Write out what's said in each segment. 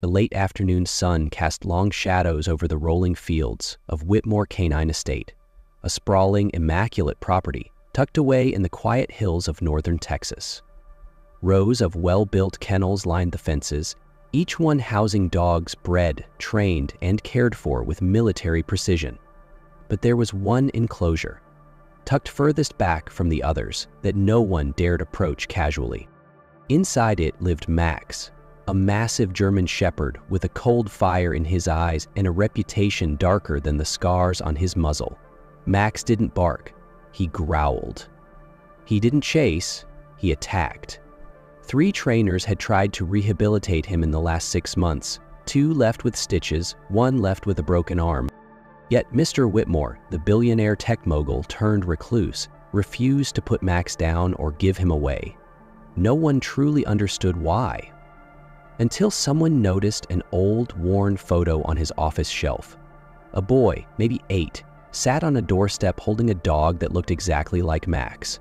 The late afternoon sun cast long shadows over the rolling fields of Whitmore Canine Estate, a sprawling, immaculate property tucked away in the quiet hills of northern Texas. Rows of well-built kennels lined the fences, each one housing dogs bred, trained, and cared for with military precision. But there was one enclosure, tucked furthest back from the others, that no one dared approach casually. Inside it lived Max, a massive German shepherd with a cold fire in his eyes and a reputation darker than the scars on his muzzle. Max didn't bark, he growled. He didn't chase, he attacked. 3 trainers had tried to rehabilitate him in the last 6 months, 2 left with stitches, 1 left with a broken arm. Yet Mr. Whitmore, the billionaire tech mogul turned recluse, refused to put Max down or give him away. No one truly understood why. Until someone noticed an old, worn photo on his office shelf. A boy, maybe 8, sat on a doorstep holding a dog that looked exactly like Max.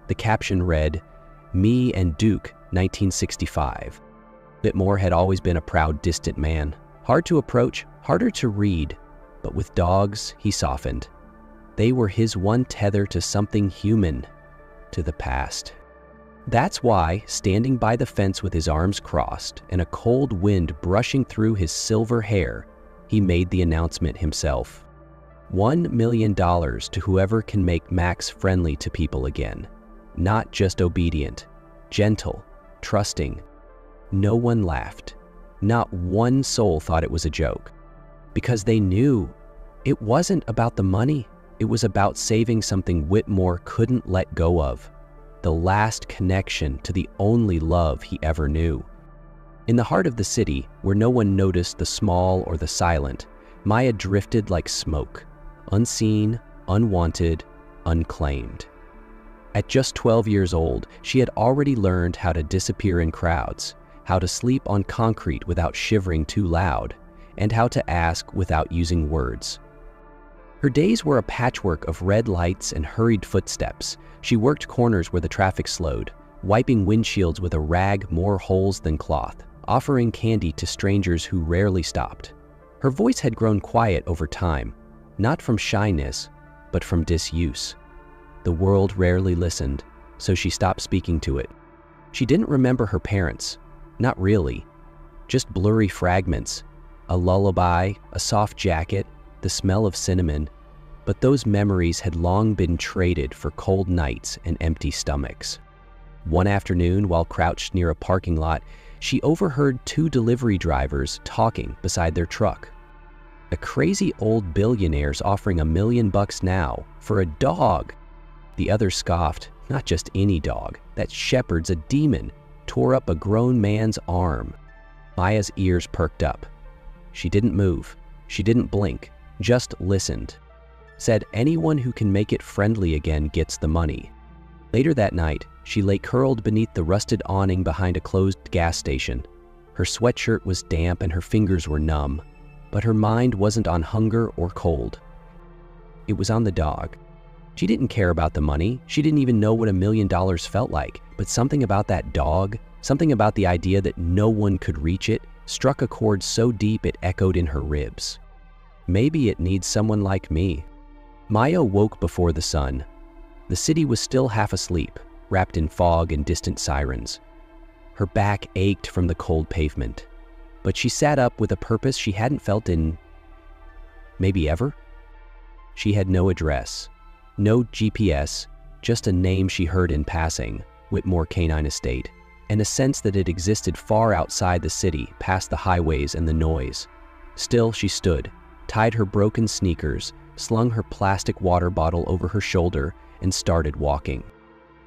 The caption read, "Me and Duke, 1965. Whitmore had always been a proud, distant man. Hard to approach, harder to read, but with dogs, he softened. They were his one tether to something human, to the past. That's why, standing by the fence with his arms crossed and a cold wind brushing through his silver hair, he made the announcement himself. $1 million to whoever can make Max friendly to people again. Not just obedient, gentle, trusting. No one laughed. Not one soul thought it was a joke. Because they knew it wasn't about the money, it was about saving something Whitmore couldn't let go of. The last connection to the only love he ever knew. In the heart of the city, where no one noticed the small or the silent, Maya drifted like smoke, unseen, unwanted, unclaimed. At just 12 years old, she had already learned how to disappear in crowds, how to sleep on concrete without shivering too loud, and how to ask without using words. Her days were a patchwork of red lights and hurried footsteps. She worked corners where the traffic slowed, wiping windshields with a rag more holes than cloth, offering candy to strangers who rarely stopped. Her voice had grown quiet over time, not from shyness, but from disuse. The world rarely listened, so she stopped speaking to it. She didn't remember her parents, not really, just blurry fragments, a lullaby, a soft jacket, the smell of cinnamon, but those memories had long been traded for cold nights and empty stomachs. One afternoon, while crouched near a parking lot, she overheard 2 delivery drivers talking beside their truck. A crazy old billionaire's offering $1 million now for a dog. The other scoffed, not just any dog, that shepherd's a demon, tore up a grown man's arm. Maya's ears perked up. She didn't move, she didn't blink, just listened. Said anyone who can make it friendly again gets the money. Later that night, she lay curled beneath the rusted awning behind a closed gas station. Her sweatshirt was damp and her fingers were numb, but her mind wasn't on hunger or cold. It was on the dog. She didn't care about the money, she didn't even know what $1 million felt like, but something about that dog, something about the idea that no one could reach it, struck a chord so deep it echoed in her ribs. Maybe it needs someone like me. Maya woke before the sun. The city was still half asleep, wrapped in fog and distant sirens. Her back ached from the cold pavement, but she sat up with a purpose she hadn't felt in maybe ever. She had no address, no GPS, just a name she heard in passing, Whitmore Canine Estate, and a sense that it existed far outside the city, past the highways and the noise. Still, she stood, tied her broken sneakers, slung her plastic water bottle over her shoulder, and started walking.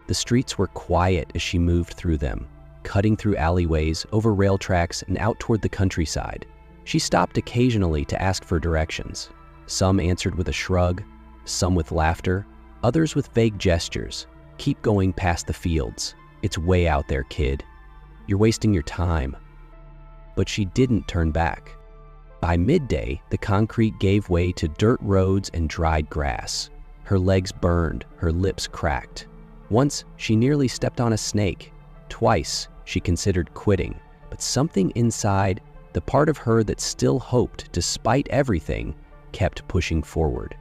The streets were quiet as she moved through them, cutting through alleyways, over rail tracks, and out toward the countryside. She stopped occasionally to ask for directions. Some answered with a shrug, some with laughter, others with vague gestures. Keep going past the fields. It's way out there, kid. You're wasting your time. But she didn't turn back. By midday, the concrete gave way to dirt roads and dried grass. Her legs burned, her lips cracked. Once, she nearly stepped on a snake. Twice, she considered quitting, but something inside The part of her that still hoped, despite everything, kept pushing forward.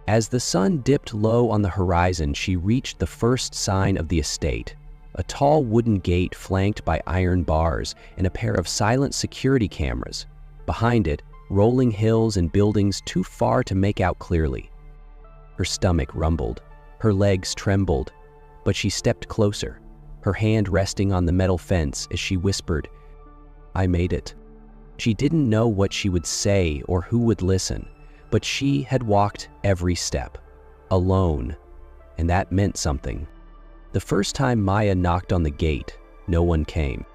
As the sun dipped low on the horizon, she reached the first sign of the estate, a tall wooden gate flanked by iron bars and a pair of silent security cameras. Behind it, rolling hills and buildings too far to make out clearly. Her stomach rumbled, her legs trembled, but she stepped closer, her hand resting on the metal fence as she whispered, "I made it." She didn't know what she would say or who would listen, but she had walked every step, alone, and that meant something. The first time Maya knocked on the gate, no one came.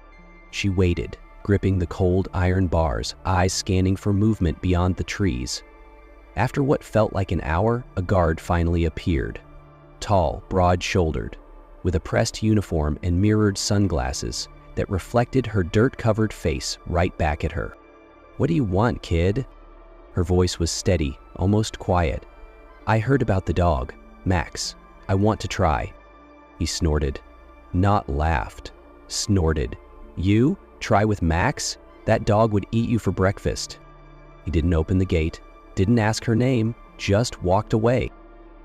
She waited, gripping the cold iron bars, eyes scanning for movement beyond the trees. After what felt like an hour, a guard finally appeared. Tall, broad-shouldered, with a pressed uniform and mirrored sunglasses that reflected her dirt-covered face right back at her. "What do you want, kid?" Her voice was steady, almost quiet. "I heard about the dog, Max. I want to try." He snorted. Not laughed. Snorted. "You? Try with Max? That dog would eat you for breakfast." He didn't open the gate, didn't ask her name, just walked away.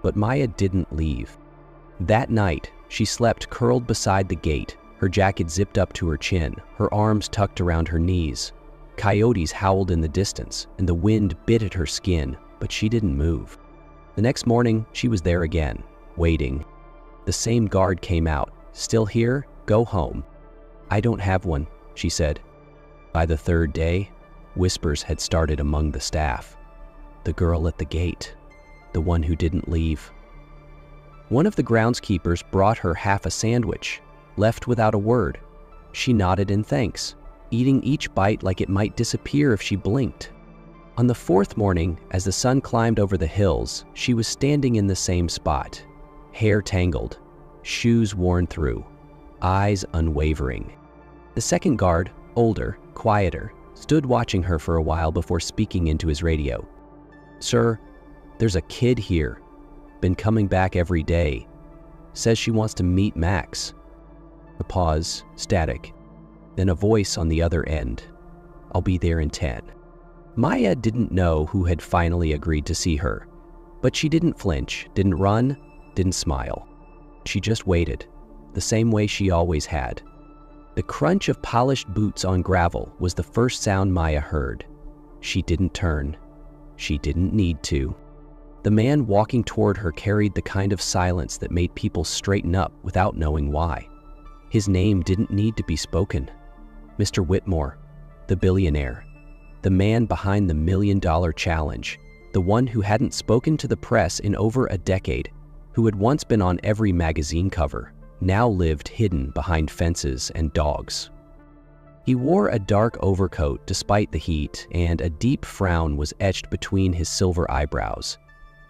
But Maya didn't leave. That night, she slept curled beside the gate, her jacket zipped up to her chin, her arms tucked around her knees. Coyotes howled in the distance, and the wind bit at her skin, but she didn't move. The next morning, she was there again, waiting. The same guard came out. "Still here? Go home." "I don't have one," she said. By the third day, whispers had started among the staff. The girl at the gate, the one who didn't leave. One of the groundskeepers brought her half a sandwich, left without a word. She nodded in thanks, eating each bite like it might disappear if she blinked. On the fourth morning, as the sun climbed over the hills, she was standing in the same spot, hair tangled, shoes worn through, eyes unwavering. The second guard, older, quieter, stood watching her for a while before speaking into his radio. "Sir, there's a kid here. Been coming back every day. Says she wants to meet Max." A pause, static. Then a voice on the other end. "I'll be there in 10. Maya didn't know who had finally agreed to see her, but she didn't flinch, didn't run, didn't smile. She just waited, the same way she always had. The crunch of polished boots on gravel was the first sound Maya heard. She didn't turn. She didn't need to. The man walking toward her carried the kind of silence that made people straighten up without knowing why. His name didn't need to be spoken. Mr. Whitmore, the billionaire, the man behind the $1 million challenge, the one who hadn't spoken to the press in over a decade, who had once been on every magazine cover, now lived hidden behind fences and dogs. He wore a dark overcoat despite the heat, and a deep frown was etched between his silver eyebrows.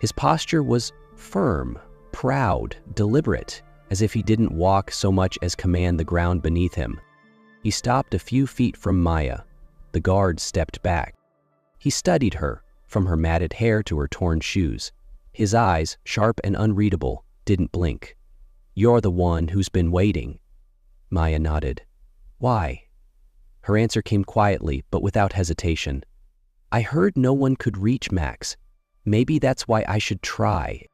His posture was firm, proud, deliberate, as if he didn't walk so much as command the ground beneath him. He stopped a few feet from Maya. The guard stepped back. He studied her, from her matted hair to her torn shoes. His eyes, sharp and unreadable, didn't blink. "You're the one who's been waiting." Maya nodded. "Why?" Her answer came quietly, but without hesitation. "I heard no one could reach Max. Maybe that's why I should try."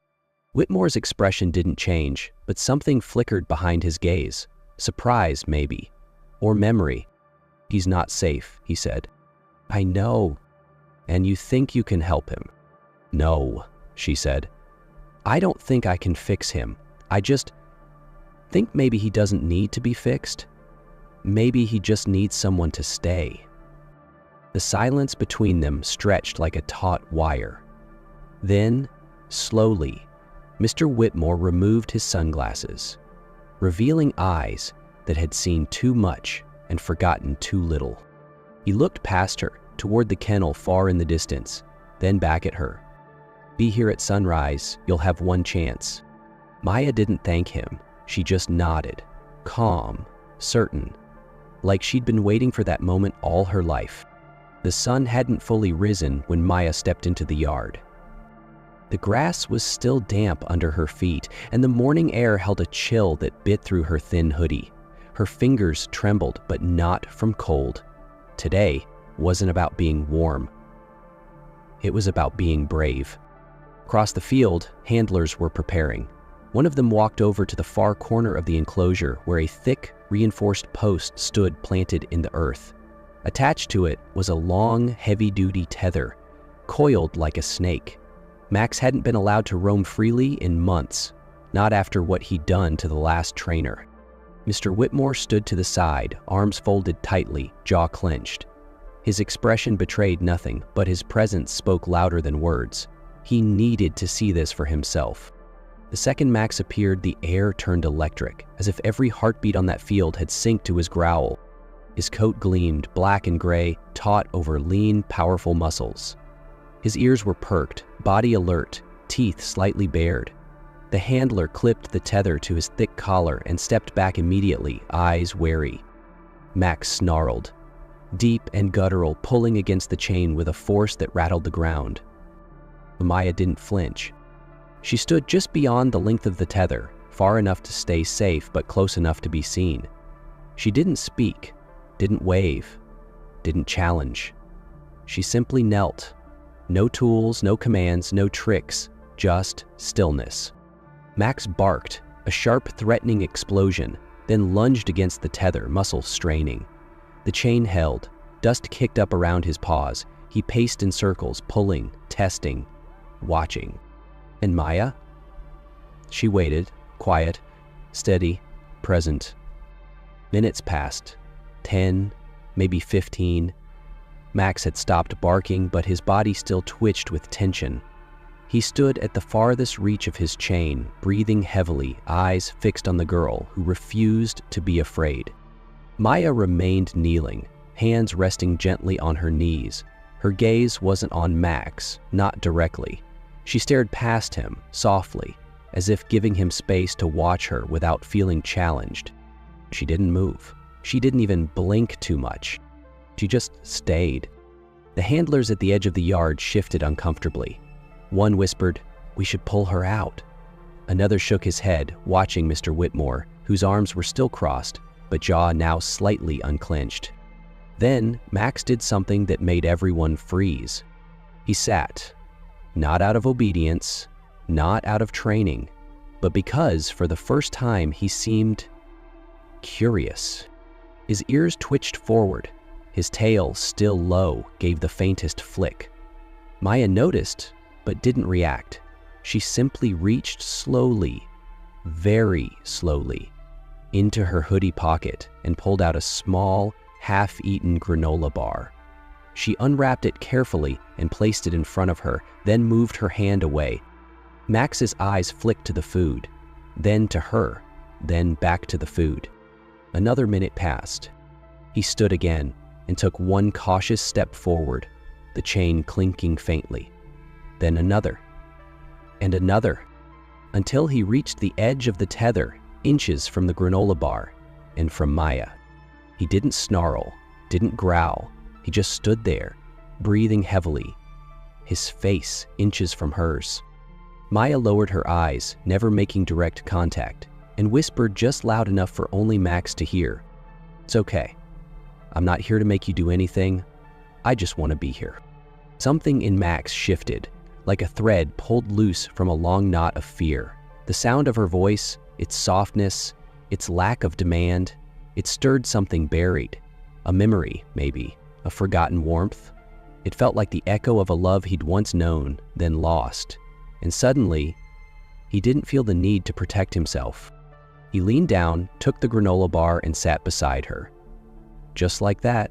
Whitmore's expression didn't change, but something flickered behind his gaze. Surprise, maybe. Or memory. "He's not safe," he said. "I know." "And you think you can help him?" "No," she said. "I don't think I can fix him. I just think maybe he doesn't need to be fixed. Maybe he just needs someone to stay." The silence between them stretched like a taut wire. Then, slowly, Mr. Whitmore removed his sunglasses, revealing eyes that had seen too much and forgotten too little. He looked past her, toward the kennel far in the distance, then back at her. "Be here at sunrise, you'll have one chance." Maya didn't thank him. She just nodded, calm, certain, like she'd been waiting for that moment all her life. The sun hadn't fully risen when Maya stepped into the yard. The grass was still damp under her feet, and the morning air held a chill that bit through her thin hoodie. Her fingers trembled, but not from cold. today wasn't about being warm. It was about being brave. Across the field, handlers were preparing. One of them walked over to the far corner of the enclosure where a thick, reinforced post stood planted in the earth. Attached to it was a long, heavy-duty tether, coiled like a snake. Max hadn't been allowed to roam freely in months, not after what he'd done to the last trainer. Mr. Whitmore stood to the side, arms folded tightly, jaw clenched. His expression betrayed nothing, but his presence spoke louder than words. He needed to see this for himself. The second Max appeared, the air turned electric, as if every heartbeat on that field had synced to his growl. His coat gleamed, black and gray, taut over lean, powerful muscles. His ears were perked, body alert, teeth slightly bared. The handler clipped the tether to his thick collar and stepped back immediately, eyes wary. Max snarled, deep and guttural, pulling against the chain with a force that rattled the ground. Maya didn't flinch. She stood just beyond the length of the tether, far enough to stay safe but close enough to be seen. She didn't speak, didn't wave, didn't challenge. She simply knelt. No tools, no commands, no tricks, just stillness. Max barked, a sharp, threatening explosion, then lunged against the tether, muscles straining. The chain held, dust kicked up around his paws. He paced in circles, pulling, testing, watching. And Maya? She waited, quiet, steady, present. Minutes passed, 10, maybe 15. Max had stopped barking, but his body still twitched with tension. He stood at the farthest reach of his chain, breathing heavily, eyes fixed on the girl who refused to be afraid. Maya remained kneeling, hands resting gently on her knees. Her gaze wasn't on Max, not directly. She stared past him, softly, as if giving him space to watch her without feeling challenged. She didn't move. She didn't even blink too much. She just stayed. The handlers at the edge of the yard shifted uncomfortably. One whispered, "We should pull her out." Another shook his head, watching Mr. Whitmore, whose arms were still crossed, but jaw now slightly unclenched. Then Max did something that made everyone freeze. He sat, not out of obedience, not out of training, but because for the first time he seemed curious. His ears twitched forward. His tail, still low, gave the faintest flick. Maya noticed, but didn't react. She simply reached slowly, very slowly, into her hoodie pocket and pulled out a small, half-eaten granola bar. She unwrapped it carefully and placed it in front of her, then moved her hand away. Max's eyes flicked to the food, then to her, then back to the food. Another minute passed. He stood again and took one cautious step forward, the chain clinking faintly. Then another, and another, until he reached the edge of the tether, inches from the granola bar and from Maya. He didn't snarl, didn't growl. He just stood there, breathing heavily, his face inches from hers. Maya lowered her eyes, never making direct contact, and whispered just loud enough for only Max to hear. "It's okay. I'm not here to make you do anything. I just want to be here." Something in Max shifted, like a thread pulled loose from a long knot of fear. The sound of her voice, its softness, its lack of demand, it stirred something buried. A memory, maybe, a forgotten warmth. It felt like the echo of a love he'd once known, then lost. And suddenly, he didn't feel the need to protect himself. He leaned down, took the granola bar, and sat beside her. Just like that.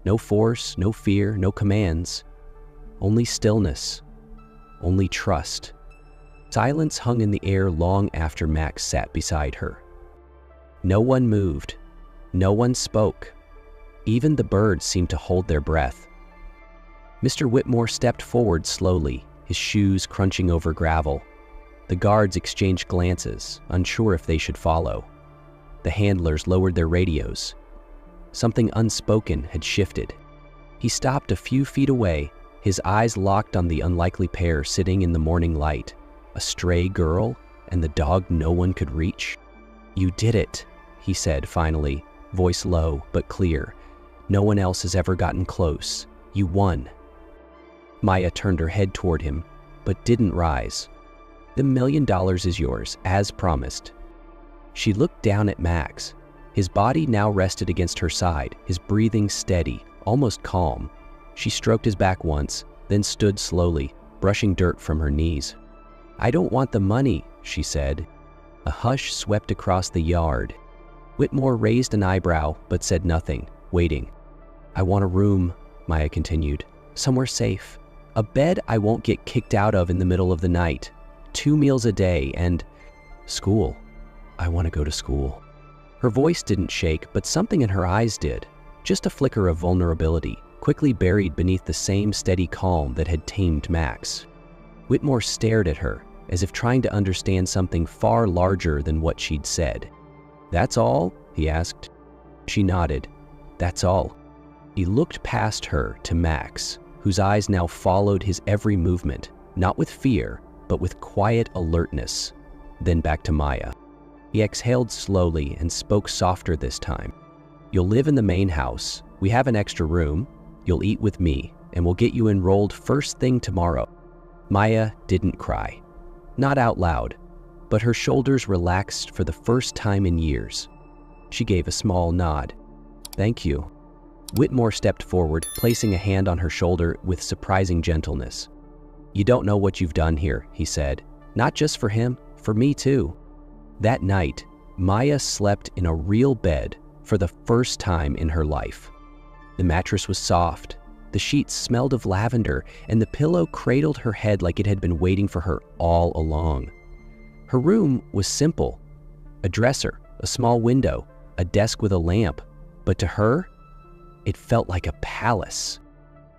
No force, no fear, no commands. Only stillness. Only trust. Silence hung in the air long after Max sat beside her. No one moved. No one spoke. Even the birds seemed to hold their breath. Mr. Whitmore stepped forward slowly, his shoes crunching over gravel. The guards exchanged glances, unsure if they should follow. The handlers lowered their radios. Something unspoken had shifted. He stopped a few feet away, his eyes locked on the unlikely pair sitting in the morning light. A stray girl and the dog no one could reach. "You did it," he said finally, voice low but clear. No one else has ever gotten close. You won." Maya turned her head toward him, but didn't rise. "The $1 million is yours, as promised." She looked down at Max. His body now rested against her side, his breathing steady, almost calm. She stroked his back once, then stood slowly, brushing dirt from her knees. "I don't want the money," she said. A hush swept across the yard. Whitmore raised an eyebrow but said nothing, waiting. "I want a room," Maya continued. "Somewhere safe. A bed I won't get kicked out of in the middle of the night. 2 meals a day and school. I want to go to school." Her voice didn't shake, but something in her eyes did. Just a flicker of vulnerability, quickly buried beneath the same steady calm that had tamed Max. Whitmore stared at her, as if trying to understand something far larger than what she'd said. "That's all?" he asked. She nodded. "That's all." He looked past her to Max, whose eyes now followed his every movement, not with fear, but with quiet alertness. Then back to Maya. He exhaled slowly and spoke softer this time. "You'll live in the main house. We have an extra room. You'll eat with me, and we'll get you enrolled first thing tomorrow." Maya didn't cry. Not out loud, but her shoulders relaxed for the first time in years. She gave a small nod. "Thank you." Whitmore stepped forward, placing a hand on her shoulder with surprising gentleness. "You don't know what you've done here," he said. "Not just for him, for me too." That night, Maya slept in a real bed for the first time in her life. The mattress was soft, the sheets smelled of lavender, and the pillow cradled her head like it had been waiting for her all along. Her room was simple. A dresser, a small window, a desk with a lamp, but to her, it felt like a palace.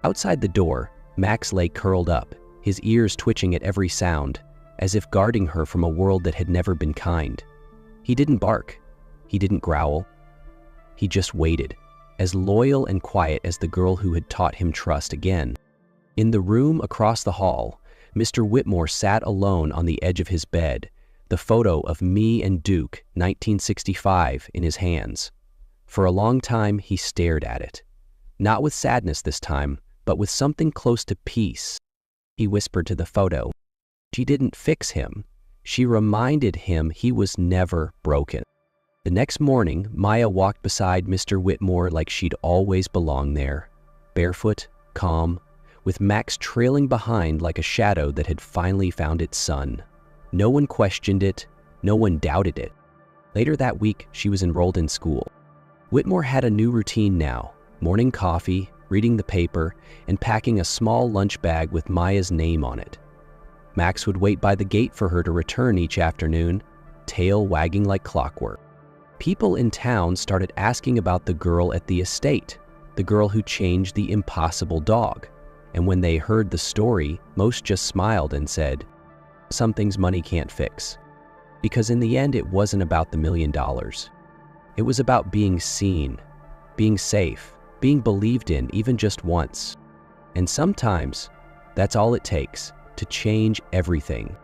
Outside the door, Max lay curled up, his ears twitching at every sound, as if guarding her from a world that had never been kind. He didn't bark. He didn't growl. He just waited, as loyal and quiet as the girl who had taught him trust again. In the room across the hall, Mr. Whitmore sat alone on the edge of his bed, the photo of me and Duke, 1965, in his hands. For a long time, he stared at it. Not with sadness this time, but with something close to peace. He whispered to the photo. She didn't fix him. She reminded him he was never broken. The next morning, Maya walked beside Mr. Whitmore like she'd always belonged there. Barefoot, calm, with Max trailing behind like a shadow that had finally found its sun. No one questioned it. No one doubted it. Later that week, she was enrolled in school. Whitmore had a new routine now. Morning coffee, reading the paper, and packing a small lunch bag with Maya's name on it. Max would wait by the gate for her to return each afternoon, tail wagging like clockwork. People in town started asking about the girl at the estate, the girl who changed the impossible dog. And when they heard the story, most just smiled and said, "Some things money can't fix." Because in the end, it wasn't about the $1 million. It was about being seen, being safe, being believed in even just once. And sometimes, that's all it takes to change everything.